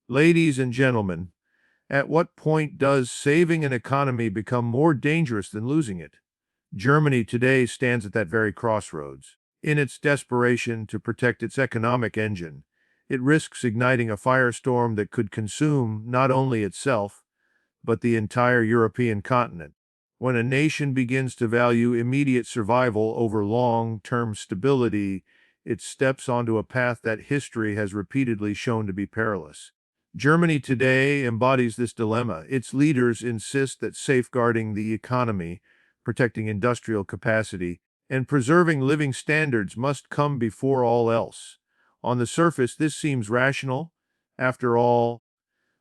Ladies and gentlemen, at what point does saving an economy become more dangerous than losing it? Germany today stands at that very crossroads. In its desperation to protect its economic engine, it risks igniting a firestorm that could consume not only itself, but the entire European continent. When a nation begins to value immediate survival over long-term stability, it steps onto a path that history has repeatedly shown to be perilous. Germany today embodies this dilemma. Its leaders insist that safeguarding the economy, protecting industrial capacity, and preserving living standards must come before all else. On the surface, this seems rational. After all,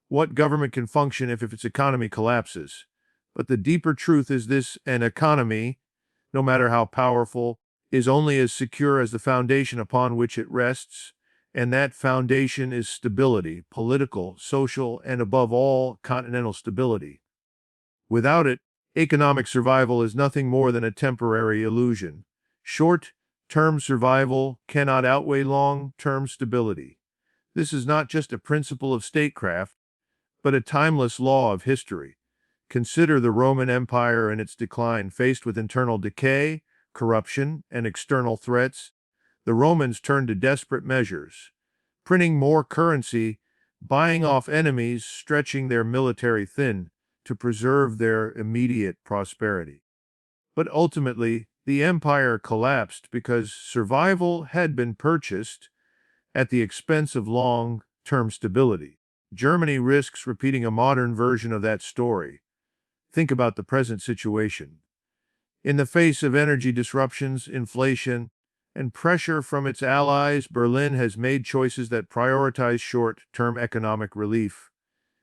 what government can function if its economy collapses? But the deeper truth is this: an economy, no matter how powerful, is only as secure as the foundation upon which it rests, and that foundation is stability, political, social, and above all, continental stability. Without it, economic survival is nothing more than a temporary illusion. Short-term survival cannot outweigh long-term stability. This is not just a principle of statecraft, but a timeless law of history. Consider the Roman Empire and its decline. Faced with internal decay, corruption, and external threats, the Romans turned to desperate measures, printing more currency, buying off enemies, stretching their military thin to preserve their immediate prosperity. But ultimately, the empire collapsed because survival had been purchased at the expense of long-term stability. Germany risks repeating a modern version of that story. Think about the present situation. In the face of energy disruptions, inflation, and pressure from its allies, Berlin has made choices that prioritize short-term economic relief,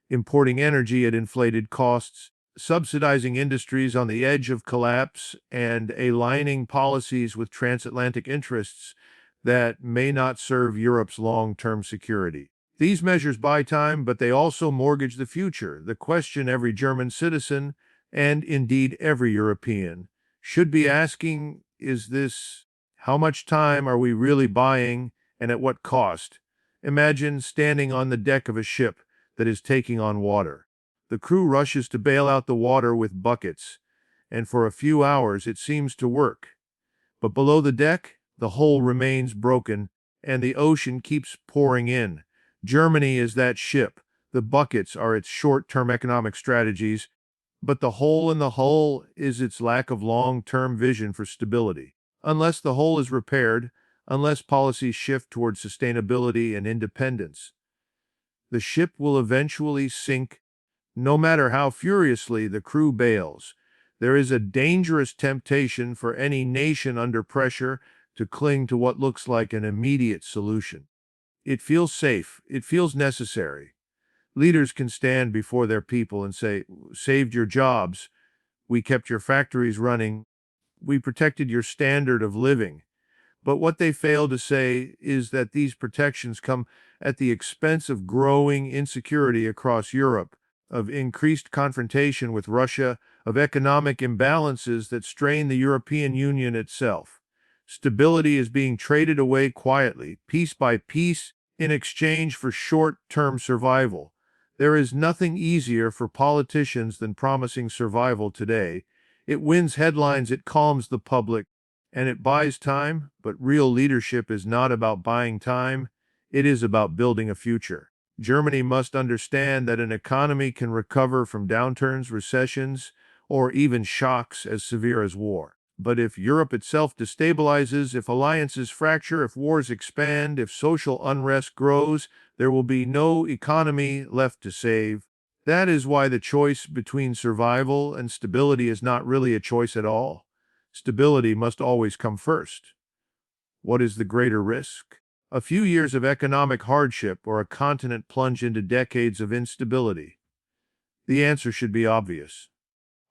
importing energy at inflated costs, subsidizing industries on the edge of collapse, and aligning policies with transatlantic interests that may not serve Europe's long-term security. These measures buy time, but they also mortgage the future. The question every German citizen, and indeed every European, should be asking is this: how much time are we really buying, and at what cost? Imagine standing on the deck of a ship that is taking on water. The crew rushes to bail out the water with buckets, and for a few hours it seems to work. But below the deck, the hull remains broken, and the ocean keeps pouring in. Germany is that ship. The buckets are its short-term economic strategies, but the hole in the hull is its lack of long-term vision for stability. Unless the hole is repaired, unless policies shift towards sustainability and independence, the ship will eventually sink, no matter how furiously the crew bails. There is a dangerous temptation for any nation under pressure to cling to what looks like an immediate solution. It feels safe. It feels necessary. Leaders can stand before their people and say, "Saved your jobs. We kept your factories running. We protected your standard of living." But what they fail to say is that these protections come at the expense of growing insecurity across Europe, of increased confrontation with Russia, of economic imbalances that strain the European Union itself. Stability is being traded away quietly, piece by piece, in exchange for short-term survival. There is nothing easier for politicians than promising survival today. It wins headlines, it calms the public, and it buys time, but real leadership is not about buying time, it is about building a future. Germany must understand that an economy can recover from downturns, recessions, or even shocks as severe as war. But if Europe itself destabilizes, if alliances fracture, if wars expand, if social unrest grows, there will be no economy left to save. That is why the choice between survival and stability is not really a choice at all. Stability must always come first. What is the greater risk? A few years of economic hardship or a continent plunge into decades of instability? The answer should be obvious.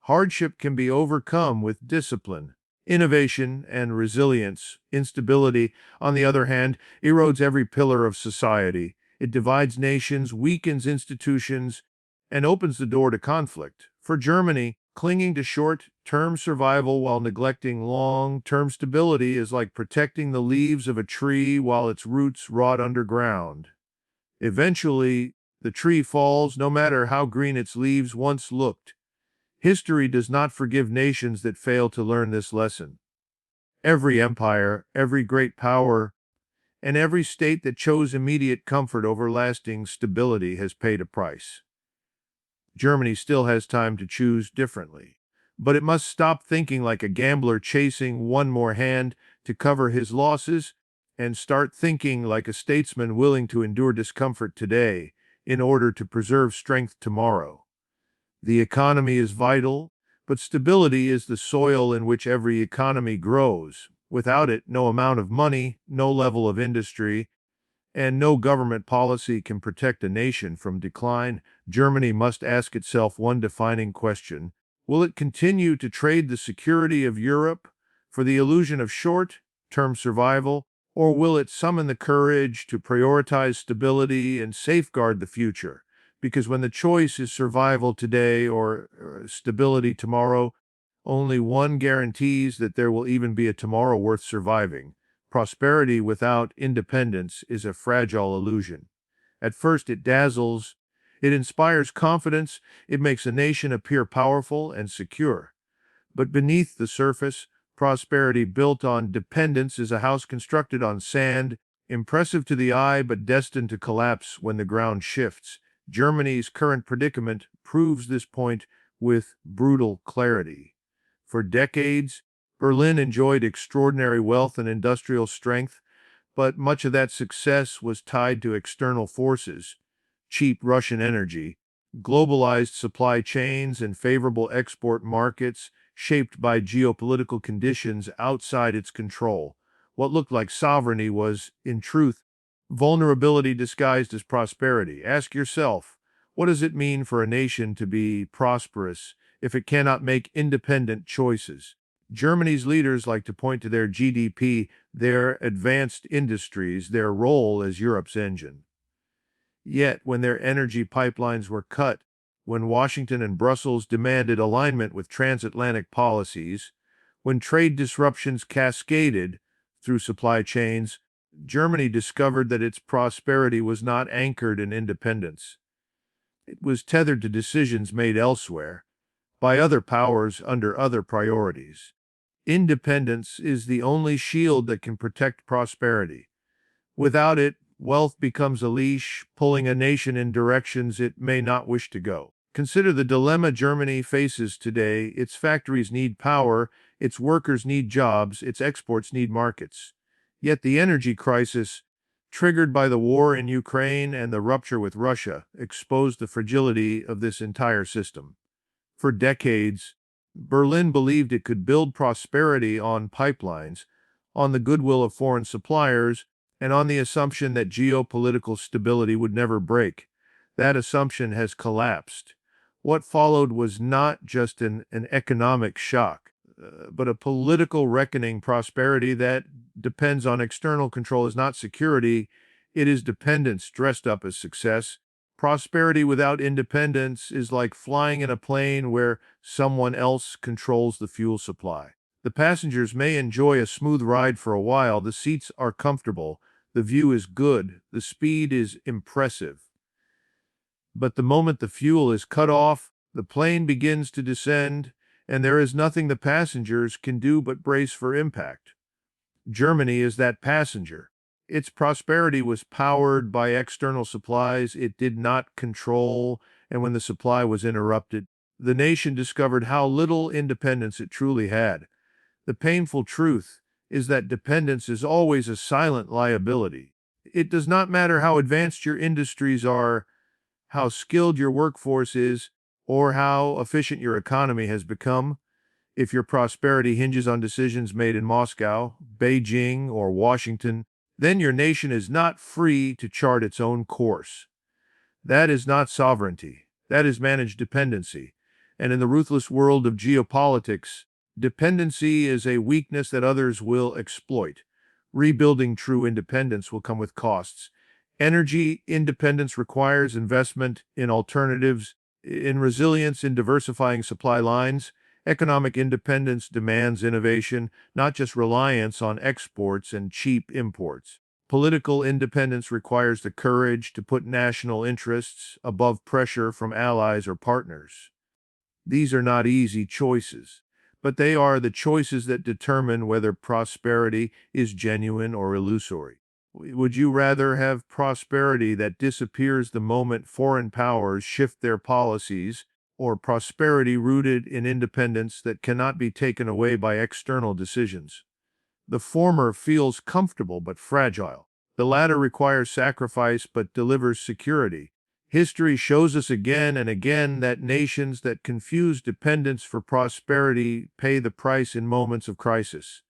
Hardship can be overcome with discipline, innovation, and resilience. Instability, on the other hand, erodes every pillar of society. It divides nations, weakens institutions, and opens the door to conflict. For Germany, clinging to short-term survival while neglecting long-term stability is like protecting the leaves of a tree while its roots rot underground. Eventually, The tree falls no matter how green its leaves once looked. History does not forgive nations that fail to learn this lesson. Every empire, every great power, and every state that chose immediate comfort over lasting stability has paid a price. Germany still has time to choose differently. But it must stop thinking like a gambler chasing one more hand to cover his losses and start thinking like a statesman willing to endure discomfort today in order to preserve strength tomorrow. The economy is vital, but stability is the soil in which every economy grows. Without it, no amount of money, no level of industry, and no government policy can protect a nation from decline. Germany must ask itself one defining question. Will it continue to trade the security of Europe for the illusion of short-term survival, or will it summon the courage to prioritize stability and safeguard the future? Because when the choice is survival today or stability tomorrow, only one guarantees that there will even be a tomorrow worth surviving. Prosperity without independence is a fragile illusion. At first, it dazzles, it inspires confidence, it makes a nation appear powerful and secure. But beneath the surface, prosperity built on dependence is a house constructed on sand, impressive to the eye but destined to collapse when the ground shifts. Germany's current predicament proves this point with brutal clarity. For decades, Berlin enjoyed extraordinary wealth and industrial strength, but much of that success was tied to external forces: cheap Russian energy, globalized supply chains, and favorable export markets shaped by geopolitical conditions outside its control. What looked like sovereignty was, in truth, vulnerability disguised as prosperity. Ask yourself, what does it mean for a nation to be prosperous if it cannot make independent choices? Germany's leaders like to point to their GDP, their advanced industries, their role as Europe's engine. Yet, when their energy pipelines were cut, when Washington and Brussels demanded alignment with transatlantic policies, when trade disruptions cascaded through supply chains, Germany discovered that its prosperity was not anchored in independence. It was tethered to decisions made elsewhere, by other powers under other priorities. Independence is the only shield that can protect prosperity. Without it, wealth becomes a leash, pulling a nation in directions it may not wish to go. Consider the dilemma Germany faces today. Its factories need power, its workers need jobs, its exports need markets. Yet the energy crisis, triggered by the war in Ukraine and the rupture with Russia, exposed the fragility of this entire system. For decades, Berlin believed it could build prosperity on pipelines, on the goodwill of foreign suppliers, and on the assumption that geopolitical stability would never break. That assumption has collapsed. What followed was not just an economic shock, but a political reckoning. Prosperity that depends on external control is not security, it is dependence dressed up as success. Prosperity without independence is like flying in a plane where someone else controls the fuel supply. The passengers may enjoy a smooth ride for a while, the seats are comfortable, the view is good, the speed is impressive. But the moment the fuel is cut off, the plane begins to descend, and there is nothing the passengers can do but brace for impact. Germany is that passenger. Its prosperity was powered by external supplies it did not control, and when the supply was interrupted, the nation discovered how little independence it truly had. The painful truth is that dependence is always a silent liability. It does not matter how advanced your industries are, how skilled your workforce is, or how efficient your economy has become. If your prosperity hinges on decisions made in Moscow, Beijing, or Washington, then your nation is not free to chart its own course. That is not sovereignty. That is managed dependency. And in the ruthless world of geopolitics, dependency is a weakness that others will exploit. Rebuilding true independence will come with costs. Energy independence requires investment in alternatives, in resilience, in diversifying supply lines. Economic independence demands innovation, not just reliance on exports and cheap imports. Political independence requires the courage to put national interests above pressure from allies or partners. These are not easy choices, but they are the choices that determine whether prosperity is genuine or illusory. Would you rather have prosperity that disappears the moment foreign powers shift their policies, or prosperity rooted in independence that cannot be taken away by external decisions? The former feels comfortable but fragile. The latter requires sacrifice but delivers security. History shows us again and again that nations that confuse dependence for prosperity pay the price in moments of crisis.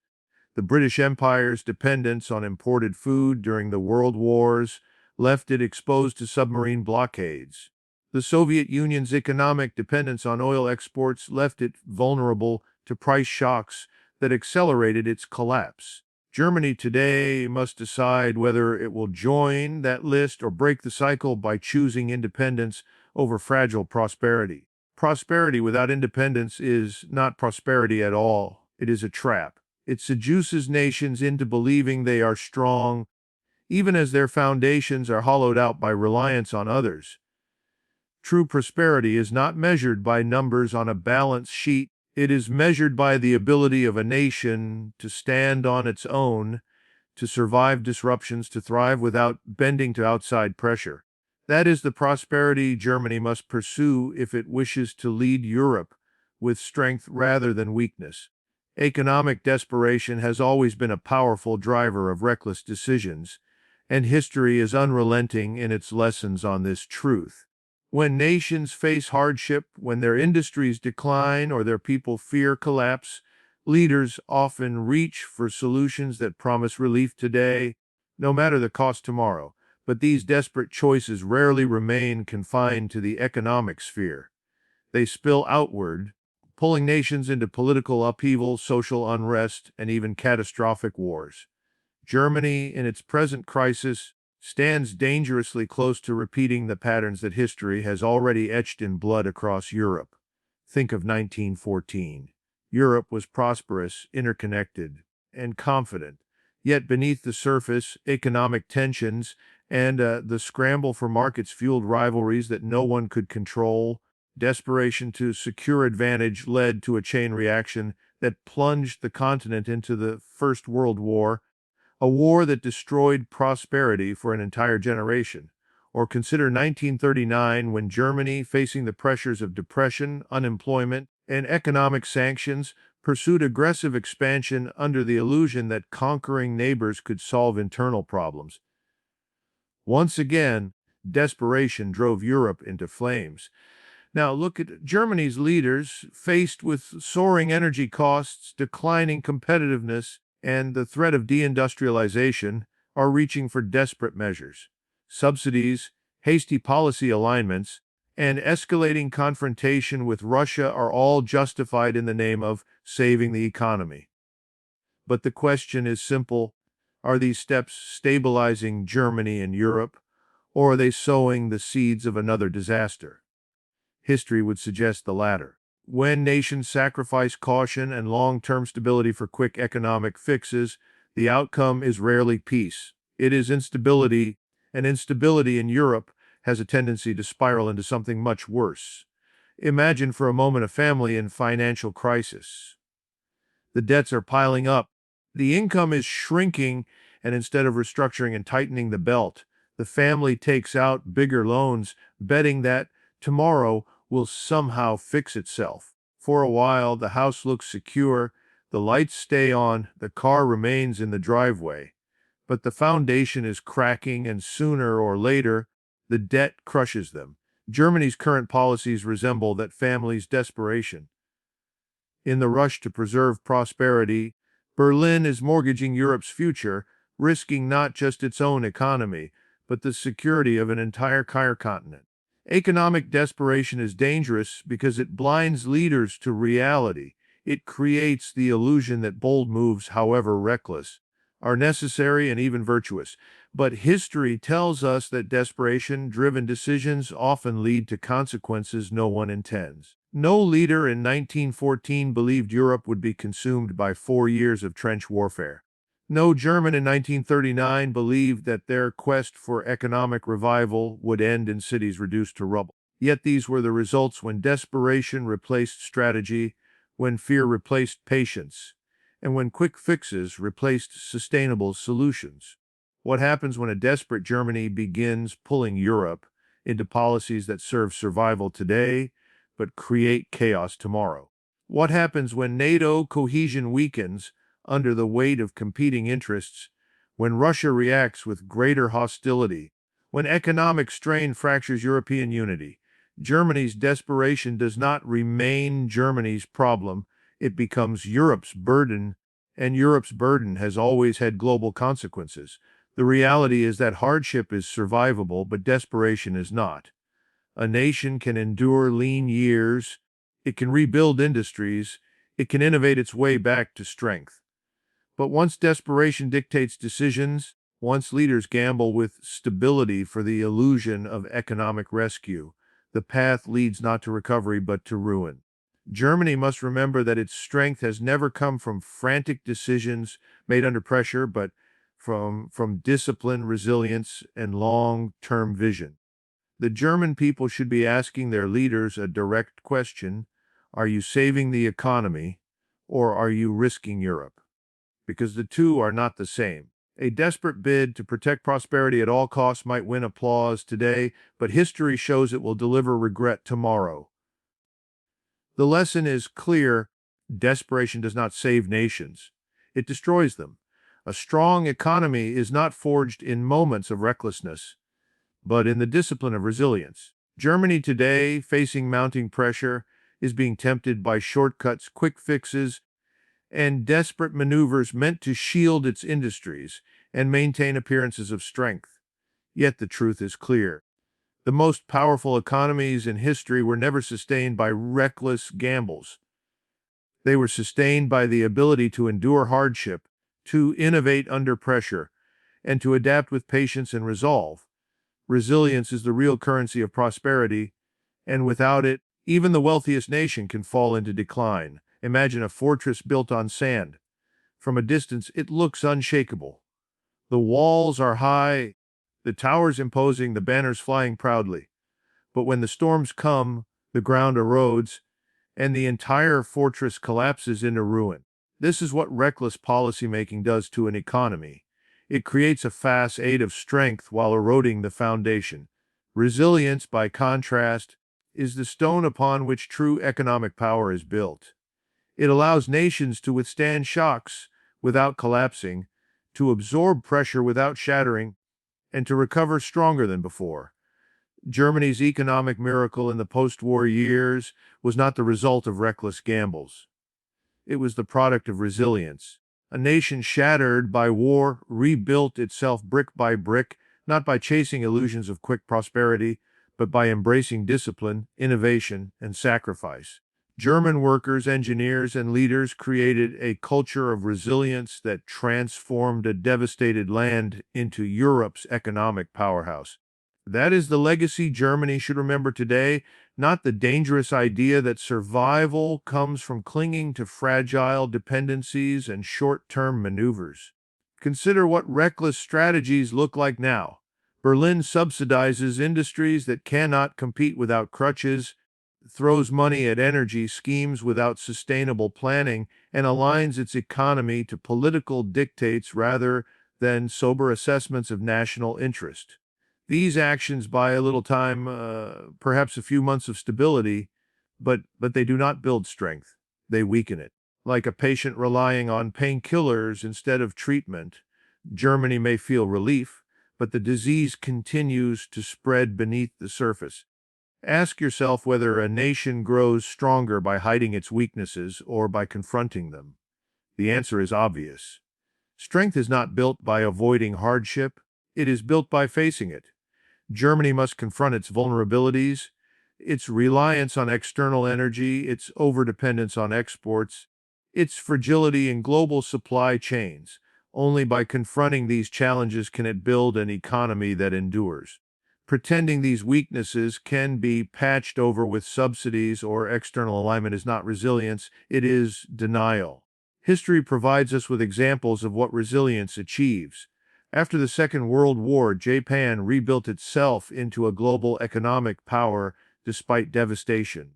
The British Empire's dependence on imported food during the World Wars left it exposed to submarine blockades. The Soviet Union's economic dependence on oil exports left it vulnerable to price shocks that accelerated its collapse. Germany today must decide whether it will join that list or break the cycle by choosing independence over fragile prosperity. Prosperity without independence is not prosperity at all. It is a trap. It seduces nations into believing they are strong, even as their foundations are hollowed out by reliance on others. True prosperity is not measured by numbers on a balance sheet. It is measured by the ability of a nation to stand on its own, to survive disruptions, to thrive without bending to outside pressure. That is the prosperity Germany must pursue if it wishes to lead Europe with strength rather than weakness. Economic desperation has always been a powerful driver of reckless decisions, and history is unrelenting in its lessons on this truth. When nations face hardship, when their industries decline or their people fear collapse, leaders often reach for solutions that promise relief today, no matter the cost tomorrow. But these desperate choices rarely remain confined to the economic sphere. They spill outward, pulling nations into political upheaval, social unrest, and even catastrophic wars. Germany, in its present crisis, stands dangerously close to repeating the patterns that history has already etched in blood across Europe. Think of 1914. Europe was prosperous, interconnected, and confident. Yet beneath the surface, economic tensions and the scramble for markets fueled rivalries that no one could control. Desperation to secure advantage led to a chain reaction that plunged the continent into the First World War, a war that destroyed prosperity for an entire generation. Or consider 1939, when Germany, facing the pressures of depression, unemployment, and economic sanctions, pursued aggressive expansion under the illusion that conquering neighbors could solve internal problems. Once again, desperation drove Europe into flames. Now look at Germany's leaders faced with soaring energy costs, declining competitiveness, and the threat of deindustrialization are reaching for desperate measures. Subsidies, hasty policy alignments, and escalating confrontation with Russia are all justified in the name of saving the economy. But the question is simple: are these steps stabilizing Germany and Europe, or are they sowing the seeds of another disaster? History would suggest the latter. When nations sacrifice caution and long-term stability for quick economic fixes, the outcome is rarely peace. It is instability, and instability in Europe has a tendency to spiral into something much worse. Imagine for a moment a family in financial crisis. The debts are piling up. The income is shrinking, and instead of restructuring and tightening the belt, the family takes out bigger loans, betting that tomorrow will somehow fix itself. For a while, the house looks secure, the lights stay on, the car remains in the driveway. But the foundation is cracking, and sooner or later, the debt crushes them. Germany's current policies resemble that family's desperation. In the rush to preserve prosperity, Berlin is mortgaging Europe's future, risking not just its own economy, but the security of an entire continent. Economic desperation is dangerous because it blinds leaders to reality. It creates the illusion that bold moves, however reckless, are necessary and even virtuous. But history tells us that desperation-driven decisions often lead to consequences no one intends. No leader in 1914 believed Europe would be consumed by 4 years of trench warfare. No German in 1939 believed that their quest for economic revival would end in cities reduced to rubble. Yet these were the results when desperation replaced strategy, when fear replaced patience, and when quick fixes replaced sustainable solutions. What happens when a desperate Germany begins pulling Europe into policies that serve survival today but create chaos tomorrow? What happens when NATO cohesion weakens under the weight of competing interests, when Russia reacts with greater hostility, when economic strain fractures European unity? Germany's desperation does not remain Germany's problem, it becomes Europe's burden, and Europe's burden has always had global consequences. The reality is that hardship is survivable, but desperation is not. A nation can endure lean years, it can rebuild industries, it can innovate its way back to strength. But once desperation dictates decisions, once leaders gamble with stability for the illusion of economic rescue, the path leads not to recovery but to ruin. Germany must remember that its strength has never come from frantic decisions made under pressure, but from discipline, resilience, and long-term vision. The German people should be asking their leaders a direct question: are you saving the economy, or are you risking Europe? Because the two are not the same. A desperate bid to protect prosperity at all costs might win applause today, but history shows it will deliver regret tomorrow. The lesson is clear: desperation does not save nations, it destroys them. A strong economy is not forged in moments of recklessness, but in the discipline of resilience. Germany today, facing mounting pressure, is being tempted by shortcuts, quick fixes, and desperate maneuvers meant to shield its industries and maintain appearances of strength. Yet the truth is clear. The most powerful economies in history were never sustained by reckless gambles. They were sustained by the ability to endure hardship, to innovate under pressure, and to adapt with patience and resolve. Resilience is the real currency of prosperity, and without it, even the wealthiest nation can fall into decline. Imagine a fortress built on sand. From a distance, it looks unshakable. The walls are high, the towers imposing, the banners flying proudly. But when the storms come, the ground erodes, and the entire fortress collapses into ruin. This is what reckless policymaking does to an economy. It creates a facade of strength while eroding the foundation. Resilience, by contrast, is the stone upon which true economic power is built. It allows nations to withstand shocks without collapsing, to absorb pressure without shattering, and to recover stronger than before. Germany's economic miracle in the post-war years was not the result of reckless gambles. It was the product of resilience. A nation shattered by war rebuilt itself brick by brick, not by chasing illusions of quick prosperity, but by embracing discipline, innovation, and sacrifice. German workers, engineers, and leaders created a culture of resilience that transformed a devastated land into Europe's economic powerhouse. That is the legacy Germany should remember today, not the dangerous idea that survival comes from clinging to fragile dependencies and short-term maneuvers. Consider what reckless strategies look like now. Berlin subsidizes industries that cannot compete without crutches, throws money at energy schemes without sustainable planning, and aligns its economy to political dictates rather than sober assessments of national interest. These actions buy a little time, perhaps a few months of stability, but they do not build strength. They weaken it. Like a patient relying on painkillers instead of treatment, Germany may feel relief, but the disease continues to spread beneath the surface. Ask yourself whether a nation grows stronger by hiding its weaknesses or by confronting them. The answer is obvious. Strength is not built by avoiding hardship, it is built by facing it. Germany must confront its vulnerabilities, its reliance on external energy, its overdependence on exports, its fragility in global supply chains. Only by confronting these challenges can it build an economy that endures. Pretending these weaknesses can be patched over with subsidies or external alignment is not resilience, it is denial. History provides us with examples of what resilience achieves. After the Second World War, Japan rebuilt itself into a global economic power despite devastation,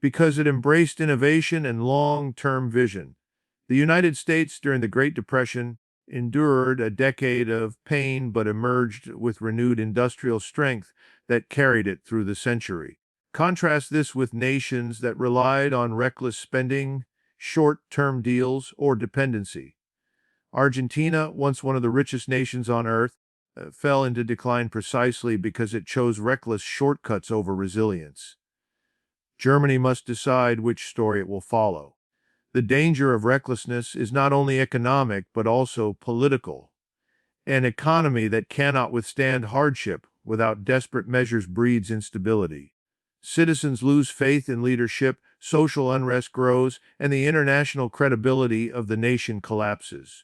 because it embraced innovation and long-term vision. The United States, during the Great Depression, endured a decade of pain but emerged with renewed industrial strength that carried it through the century. Contrast this with nations that relied on reckless spending, short-term deals, or dependency. Argentina, once one of the richest nations on earth, fell into decline precisely because it chose reckless shortcuts over resilience. Germany must decide which story it will follow. The danger of recklessness is not only economic but also political. An economy that cannot withstand hardship without desperate measures breeds instability. Citizens lose faith in leadership, social unrest grows, and the international credibility of the nation collapses.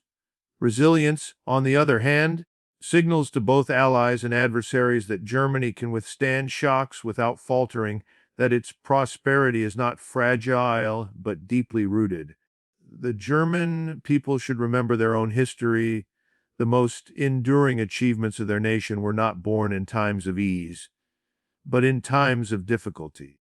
Resilience, on the other hand, signals to both allies and adversaries that Germany can withstand shocks without faltering, that its prosperity is not fragile but deeply rooted. The German people should remember their own history. The most enduring achievements of their nation were not born in times of ease, but in times of difficulty.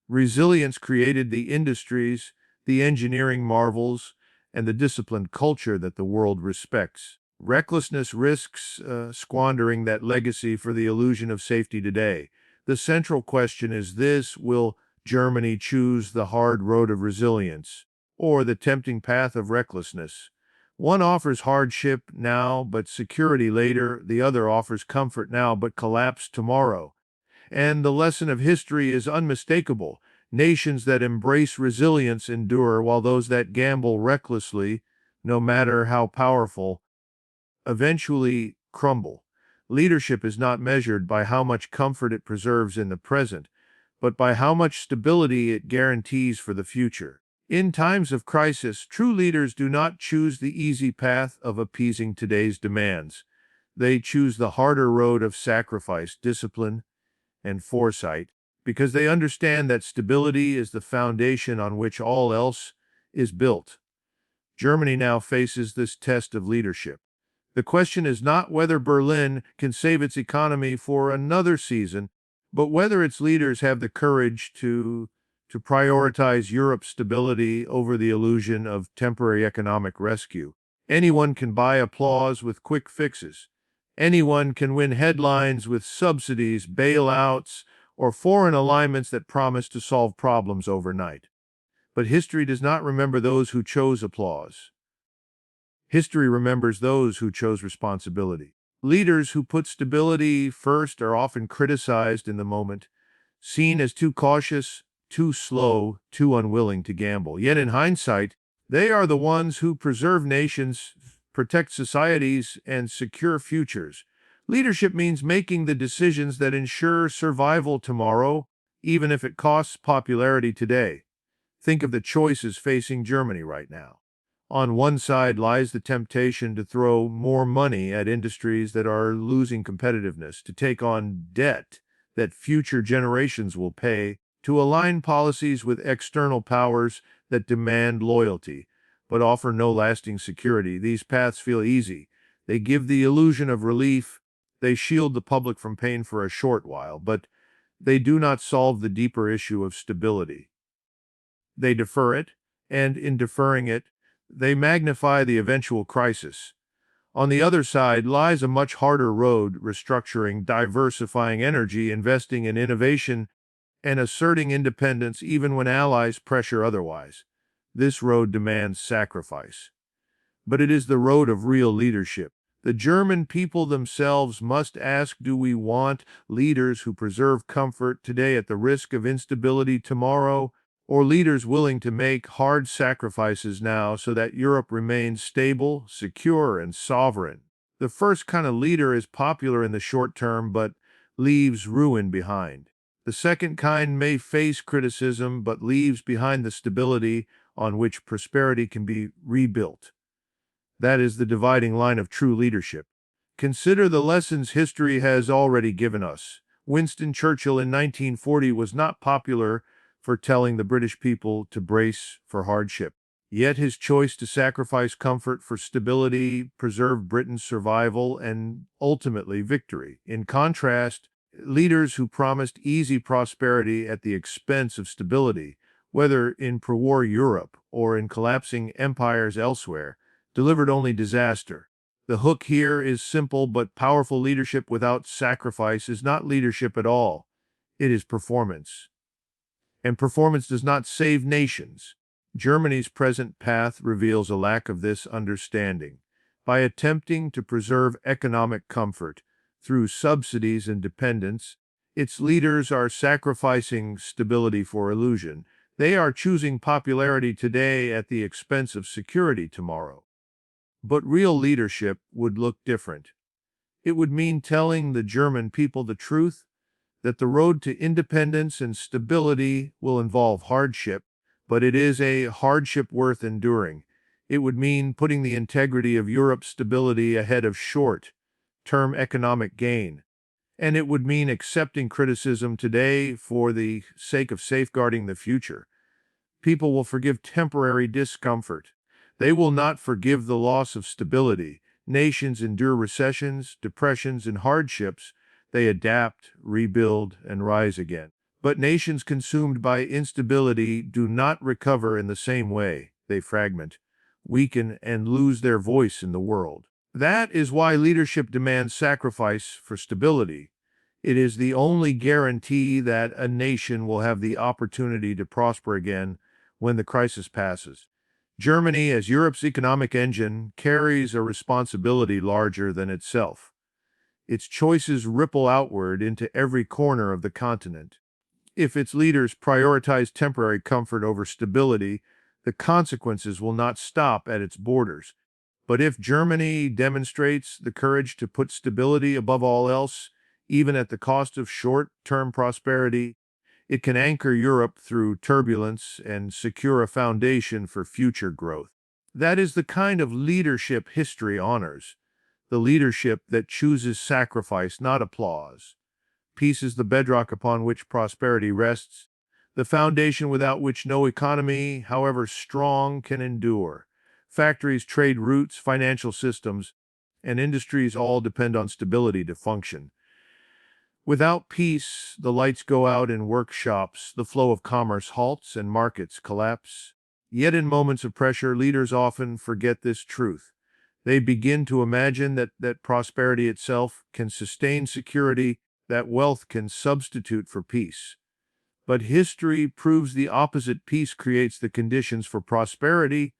Resilience created the industries, the engineering marvels, and the disciplined culture that the world respects. Recklessness risks squandering that legacy for the illusion of safety today. The central question is this: will Germany choose the hard road of resilience or the tempting path of recklessness? One offers hardship now but security later, the other offers comfort now but collapse tomorrow. And the lesson of history is unmistakable. Nations that embrace resilience endure, while those that gamble recklessly, no matter how powerful, eventually crumble. Leadership is not measured by how much comfort it preserves in the present, but by how much stability it guarantees for the future. In times of crisis, true leaders do not choose the easy path of appeasing today's demands. They choose the harder road of sacrifice, discipline, and foresight, because they understand that stability is the foundation on which all else is built. Germany now faces this test of leadership. The question is not whether Berlin can save its economy for another season, but whether its leaders have the courage to prioritize Europe's stability over the illusion of temporary economic rescue. Anyone can buy applause with quick fixes. Anyone can win headlines with subsidies, bailouts, or foreign alignments that promise to solve problems overnight. But history does not remember those who chose applause. History remembers those who chose responsibility. Leaders who put stability first are often criticized in the moment, seen as too cautious, too slow, too unwilling to gamble. Yet in hindsight, they are the ones who preserve nations, protect societies, and secure futures. Leadership means making the decisions that ensure survival tomorrow, even if it costs popularity today. Think of the choices facing Germany right now. On one side lies the temptation to throw more money at industries that are losing competitiveness, to take on debt that future generations will pay, to align policies with external powers that demand loyalty, but offer no lasting security. These paths feel easy. They give the illusion of relief. They shield the public from pain for a short while, but they do not solve the deeper issue of stability. They defer it, and in deferring it, they magnify the eventual crisis. On the other side lies a much harder road: restructuring, diversifying energy, investing in innovation, and asserting independence even when allies pressure otherwise. This road demands sacrifice. But it is the road of real leadership. The German people themselves must ask, do we want leaders who preserve comfort today at the risk of instability tomorrow, or leaders willing to make hard sacrifices now so that Europe remains stable, secure, and sovereign? The first kind of leader is popular in the short term but leaves ruin behind. The second kind may face criticism but leaves behind the stability on which prosperity can be rebuilt. That is the dividing line of true leadership. Consider the lessons history has already given us. Winston Churchill in 1940 was not popular for telling the British people to brace for hardship. Yet his choice to sacrifice comfort for stability preserved Britain's survival and ultimately victory. In contrast, leaders who promised easy prosperity at the expense of stability, whether in pro-war Europe or in collapsing empires elsewhere, delivered only disaster. The hook here is simple but powerful: leadership without sacrifice is not leadership at all. It is performance. And performance does not save nations. Germany's present path reveals a lack of this understanding. By attempting to preserve economic comfort through subsidies and dependence, its leaders are sacrificing stability for illusion. They are choosing popularity today at the expense of security tomorrow. But real leadership would look different. It would mean telling the German people the truth, that the road to independence and stability will involve hardship, but it is a hardship worth enduring. It would mean putting the integrity of Europe's stability ahead of short-term economic gain. And it would mean accepting criticism today for the sake of safeguarding the future. People will forgive temporary discomfort. They will not forgive the loss of stability. Nations endure recessions, depressions, and hardships. They adapt, rebuild, and rise again. But nations consumed by instability do not recover in the same way. They fragment, weaken, and lose their voice in the world. That is why leadership demands sacrifice for stability. It is the only guarantee that a nation will have the opportunity to prosper again when the crisis passes. Germany, as Europe's economic engine, carries a responsibility larger than itself. Its choices ripple outward into every corner of the continent. If its leaders prioritize temporary comfort over stability, the consequences will not stop at its borders. But if Germany demonstrates the courage to put stability above all else, even at the cost of short-term prosperity, it can anchor Europe through turbulence and secure a foundation for future growth. That is the kind of leadership history honors, the leadership that chooses sacrifice, not applause. Peace is the bedrock upon which prosperity rests, the foundation without which no economy, however strong, can endure. Factories, trade routes, financial systems, and industries all depend on stability to function. Without peace, the lights go out in workshops, the flow of commerce halts, and markets collapse. Yet in moments of pressure, leaders often forget this truth. They begin to imagine that prosperity itself can sustain security, that wealth can substitute for peace. But history proves the opposite. Peace creates the conditions for prosperity,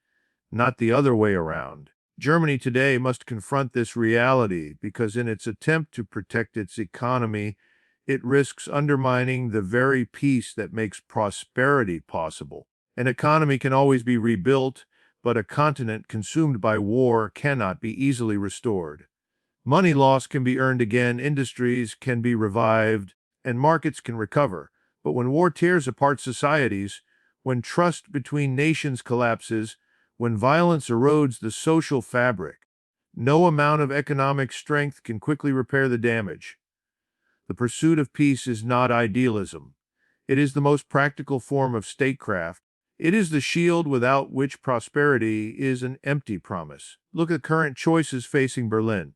not the other way around. Germany today must confront this reality because in its attempt to protect its economy, it risks undermining the very peace that makes prosperity possible. An economy can always be rebuilt, but a continent consumed by war cannot be easily restored. Money lost can be earned again, industries can be revived, and markets can recover. But when war tears apart societies, when trust between nations collapses, when violence erodes the social fabric, no amount of economic strength can quickly repair the damage. The pursuit of peace is not idealism. It is the most practical form of statecraft. It is the shield without which prosperity is an empty promise. Look at current choices facing Berlin.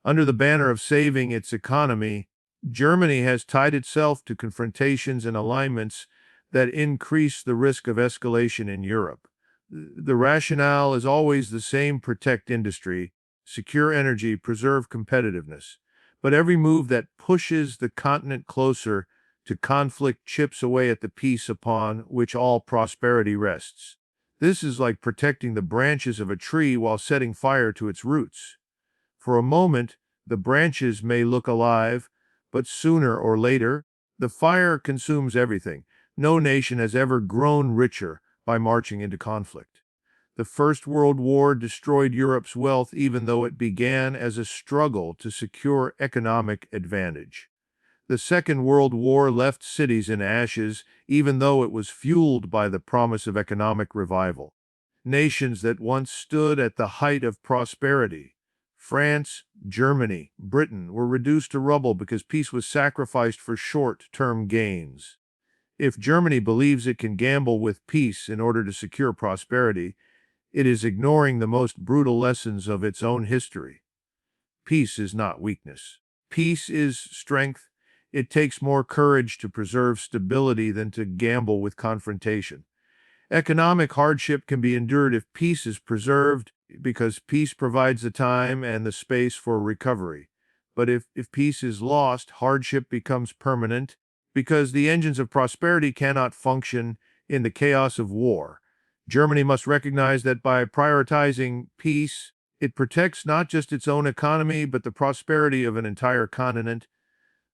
Under the banner of saving its economy, Germany has tied itself to confrontations and alignments that increase the risk of escalation in Europe. The rationale is always the same: protect industry, secure energy, preserve competitiveness. But every move that pushes the continent closer to conflict chips away at the peace upon which all prosperity rests. This is like protecting the branches of a tree while setting fire to its roots. For a moment, the branches may look alive, but sooner or later, the fire consumes everything. No nation has ever grown richer by marching into conflict. The First World War destroyed Europe's wealth even though it began as a struggle to secure economic advantage. The Second World War left cities in ashes even though it was fueled by the promise of economic revival. Nations that once stood at the height of prosperity, France, Germany, Britain, were reduced to rubble because peace was sacrificed for short-term gains. If Germany believes it can gamble with peace in order to secure prosperity, it is ignoring the most brutal lessons of its own history. Peace is not weakness. Peace is strength. It takes more courage to preserve stability than to gamble with confrontation. Economic hardship can be endured if peace is preserved, because peace provides the time and the space for recovery. But if peace is lost, hardship becomes permanent, because the engines of prosperity cannot function in the chaos of war. Germany must recognize that by prioritizing peace, it protects not just its own economy, but the prosperity of an entire continent.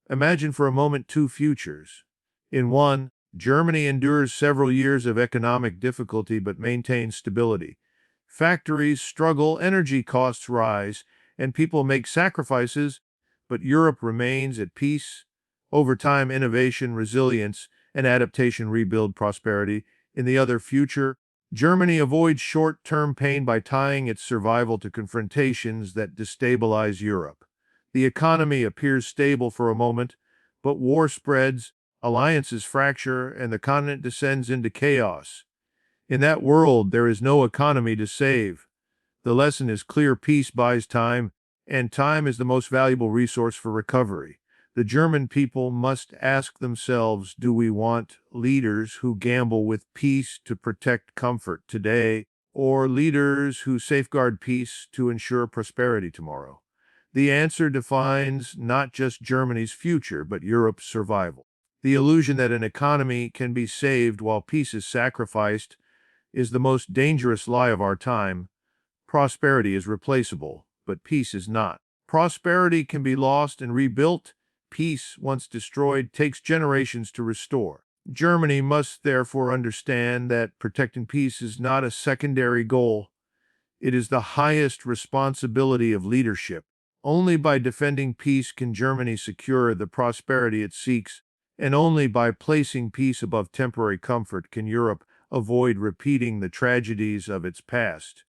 Imagine for a moment two futures. In one, Germany endures several years of economic difficulty but maintains stability. Factories struggle, energy costs rise, and people make sacrifices, but Europe remains at peace. Over time, innovation, resilience, and adaptation rebuild prosperity. In the other future, Germany avoids short-term pain by tying its survival to confrontations that destabilize Europe. The economy appears stable for a moment, but war spreads, alliances fracture, and the continent descends into chaos. In that world, there is no economy to save. The lesson is clear: peace buys time, and time is the most valuable resource for recovery. The German people must ask themselves, do we want leaders who gamble with peace to protect comfort today, or leaders who safeguard peace to ensure prosperity tomorrow? The answer defines not just Germany's future, but Europe's survival. The illusion that an economy can be saved while peace is sacrificed is the most dangerous lie of our time. Prosperity is replaceable, but peace is not. Prosperity can be lost and rebuilt. Peace, once destroyed, takes generations to restore. Germany must therefore understand that protecting peace is not a secondary goal. It is the highest responsibility of leadership. Only by defending peace can Germany secure the prosperity it seeks, and only by placing peace above temporary comfort can Europe avoid repeating the tragedies of its past.